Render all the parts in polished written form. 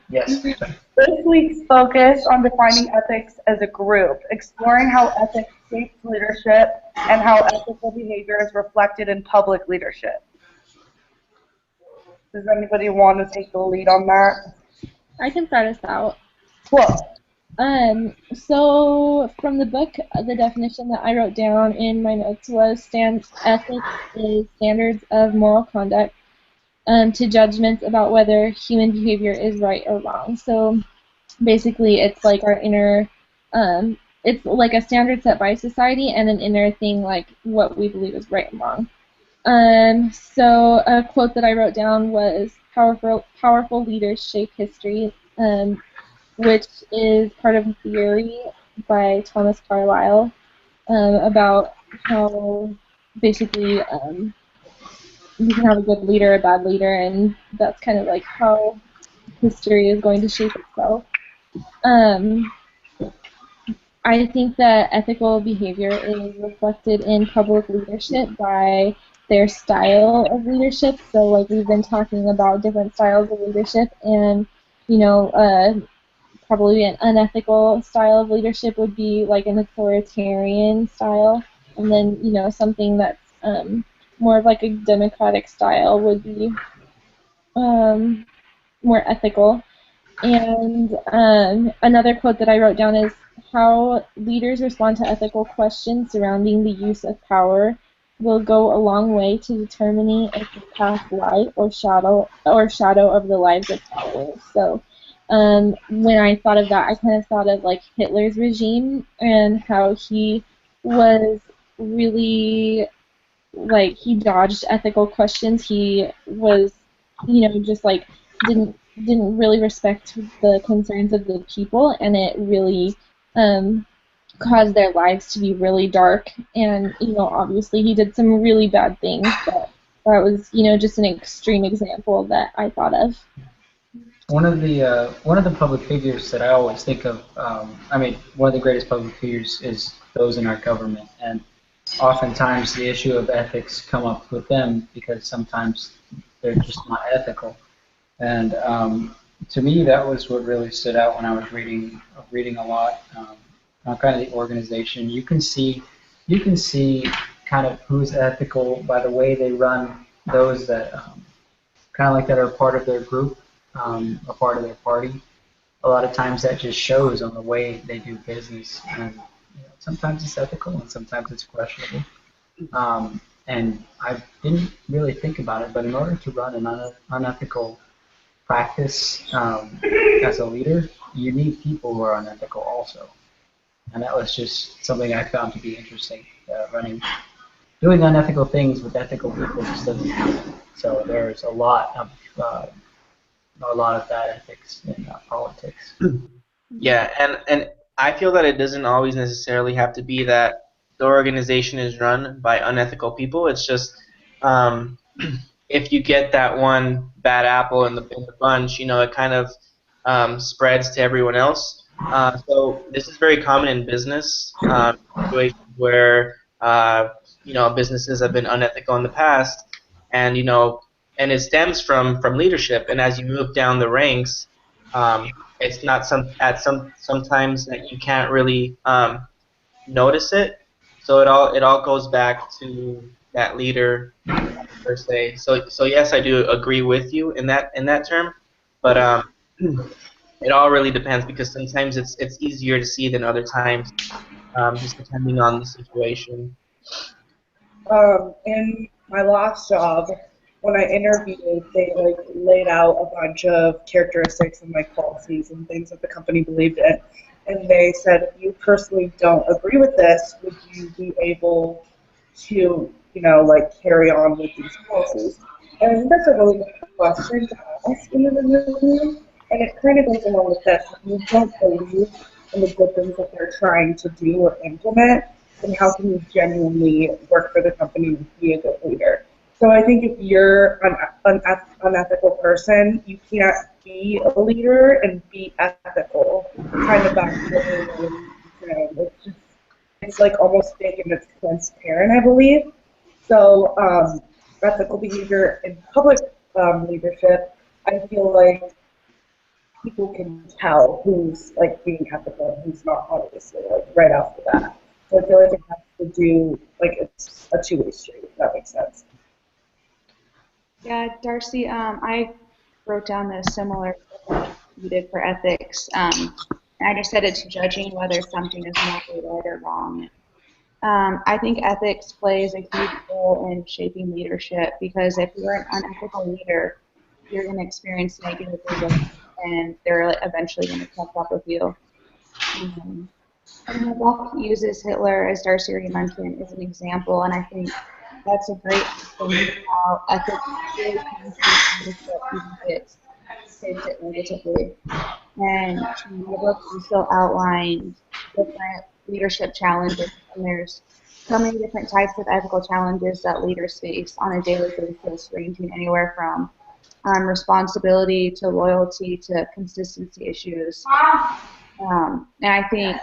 Yes. This week's focus on defining ethics as a group, exploring how ethics shapes leadership and how ethical behavior is reflected in public leadership. Does anybody want to take the lead on that? I can start us out. Cool. So from the book, the definition that I wrote down in my notes was ethics is standards of moral conduct to judgments about whether human behavior is right or wrong. So basically, it's like our inner, it's like a standard set by society and an inner thing like what we believe is right and wrong. So a quote that I wrote down was powerful leaders shape history, which is part of a theory by Thomas Carlyle about how basically you can have a good leader, a bad leader, and that's kind of like how history is going to shape itself. Um, I think that ethical behavior is reflected in public leadership by their style of leadership. So, like we've been talking about different styles of leadership, and you know, probably an unethical style of leadership would be like an authoritarian style, and then something that's more of like a democratic style would be um, more ethical. And another quote that I wrote down is how leaders respond to ethical questions surrounding the use of power will go a long way to determining if the path light or shadow of the lives of followers. So when I thought of that, I kind of thought of like Hitler's regime and how he was really like he dodged ethical questions. He was, just like didn't really respect the concerns of the people, and it really caused their lives to be really dark. And obviously he did some really bad things, but that was just an extreme example that I thought of. One of the public figures that I always think of, I mean, one of the greatest public figures is those in our government, and oftentimes the issue of ethics come up with them because sometimes they're just not ethical. And to me, that was what really stood out when I was reading a lot on kind of the organization. You can see kind of who's ethical by the way they run those that kind of like that are part of their group, a part of their party. A lot of times that just shows on the way they do business, and sometimes it's ethical and sometimes it's questionable. And I didn't really think about it, but in order to run an unethical practice as a leader, you need people who are unethical also. And that was just something I found to be interesting. Doing unethical things with ethical people just doesn't happen. So there's a lot of bad ethics in politics. Yeah, and I feel that it doesn't always necessarily have to be that the organization is run by unethical people. It's just um, if you get that one bad apple in the bunch, it kind of spreads to everyone else. So this is very common in business situations where businesses have been unethical in the past, and and it stems from leadership. And as you move down the ranks, it's not sometimes that you can't really notice it. So it all goes back to that leader per se. So yes, I do agree with you in that term, but it all really depends because sometimes it's easier to see than other times, just depending on the situation. In my last job, when I interviewed, they like laid out a bunch of characteristics and like policies and things that the company believed in. And they said, if you personally don't agree with this, would you be able to, like carry on with these policies? And I think that's a really good question to ask in an interview. And it kind of goes along with this. If you don't believe in the good things that they're trying to do or implement, then how can you genuinely work for the company and be a good leader? So I think if you're an unethical person, you can't be a leader and be ethical. Kind of back to what we were saying. It's like almost fake and it's transparent, I believe. So ethical behavior in public leadership, I feel like people can tell who's like being ethical and who's not, obviously, like right off the bat. So I feel like it has to do, like, it's a two-way street, if that makes sense. Yeah, Darcy, I wrote down a similar thing you did for ethics. And I just said it's judging whether something is morally right or wrong. I think ethics plays a huge role in shaping leadership because if you're an unethical leader, you're going to experience negative results and they're eventually going to catch up with you. And the book uses Hitler, as Darcy already mentioned, as an example, and I think that's a great thing how ethics really comes to leadership even if it's shaped it negatively. And the book also outlined different leadership challenges, and there's so many different types of ethical challenges that leaders face on a daily basis, ranging anywhere from responsibility to loyalty to consistency issues. And I think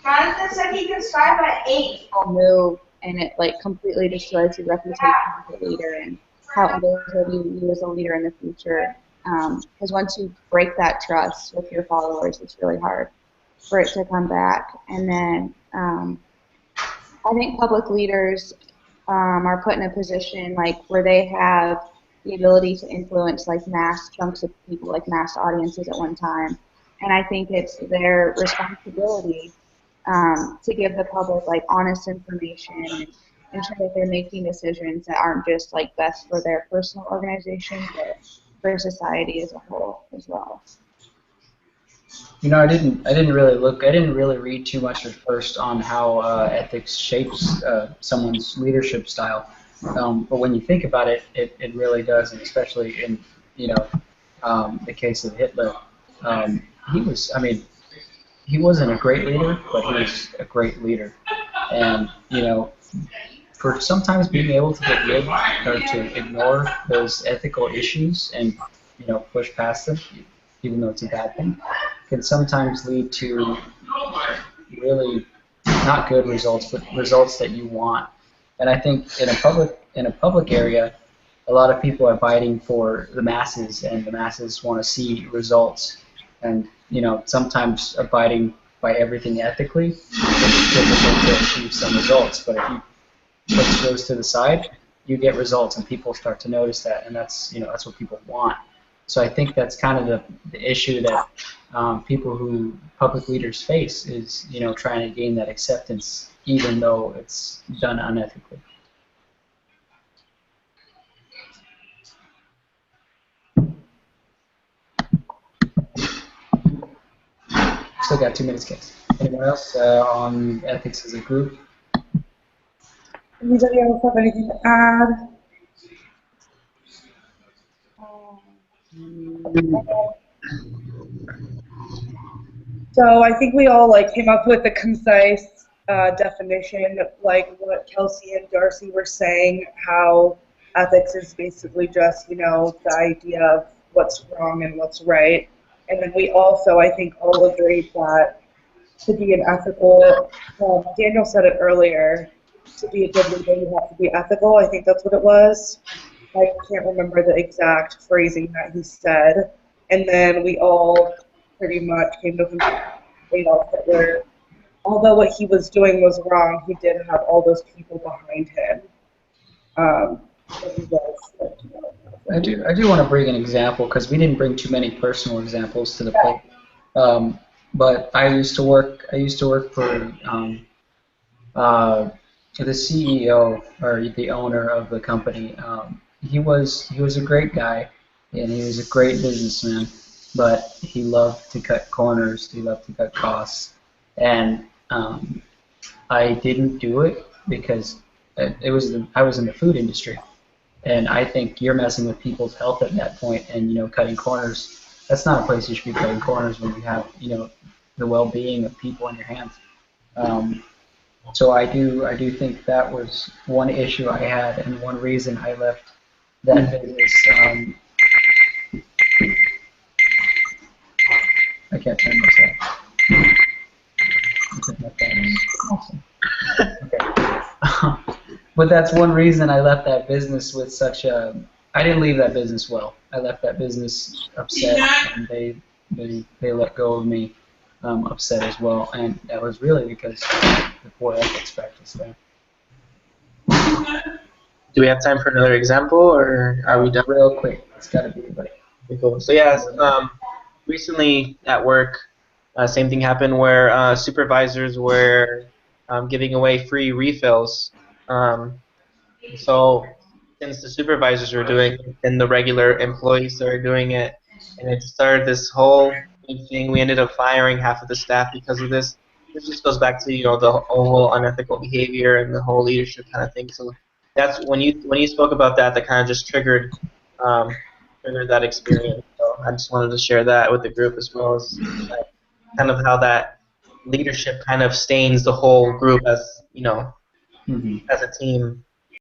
Jonathan said he can start at 8. people move and it like completely destroys your reputation as a leader and how others will view you as a leader in the future. Because once you break that trust with your followers, it's really hard for it to come back. And then I think public leaders are put in a position like where they have the ability to influence like mass chunks of people, like mass audiences at one time. And I think it's their responsibility to give the public like honest information and ensure that they're making decisions that aren't just like best for their personal organization, but for society as a whole as well. You know, I didn't really read too much at first on how ethics shapes someone's leadership style. But when you think about it, it really does, and especially in, you know, the case of Hitler. He wasn't a great leader, but he was a great leader. And, you know, for sometimes being able to get rid or to ignore those ethical issues and, you know, push past them, even though it's a bad thing, can sometimes lead to really not good results, but results that you want. And I think in a public area, a lot of people are fighting for the masses, and the masses want to see results. And, you know, sometimes abiding by everything ethically, it's difficult to achieve some results. But if you put those to the side, you get results, and people start to notice that, and that's, you know, that's what people want. So I think that's kind of the issue that public leaders face is, you know, trying to gain that acceptance, even though it's done unethically. Still got 2 minutes, guys. Anyone else on ethics as a group? Anybody else have anything to add? So I think we all like came up with a concise definition, like what Kelsey and Darcy were saying, how ethics is basically just, you know, the idea of what's wrong and what's right. And then we also, I think, all agreed that to be an ethical, Daniel said it earlier, to be a good leader you have to be ethical. I think that's what it was. I can't remember the exact phrasing that he said. And then we all pretty much came to Adolf Hitler. Although what he was doing was wrong, he did have all those people behind him. I do want to bring an example, because we didn't bring too many personal examples to the plate. But I used to work for the CEO, or the owner of the company. He was a great guy, and he was a great businessman, but he loved to cut corners. He loved to cut costs, and I didn't do it because I was in the food industry, and I think you're messing with people's health at that point, and, you know, cutting corners. That's not a place you should be cutting corners when you have, you know, the well-being of people in your hands. So I do think that was one issue I had, and one reason I left that business. I can't turn this off. Awesome. Okay. But that's one reason I left that business with I didn't leave that business well. I left that business upset, and they let go of me upset as well, and that was really because of the poor ethics practice there. Do we have time for another example, or are we done? Real quick, it's got to be like. Cool. So yeah, recently at work, same thing happened where supervisors were giving away free refills. So since the supervisors were doing it, then the regular employees started doing it, and it started this whole big thing. We ended up firing half of the staff because of this. This just goes back to the whole unethical behavior and the whole leadership kind of thing. So that's when you spoke about that. That kind of just triggered that experience. So I just wanted to share that with the group as well as like, kind of how that leadership kind of stains the whole group as Mm-hmm. as a team.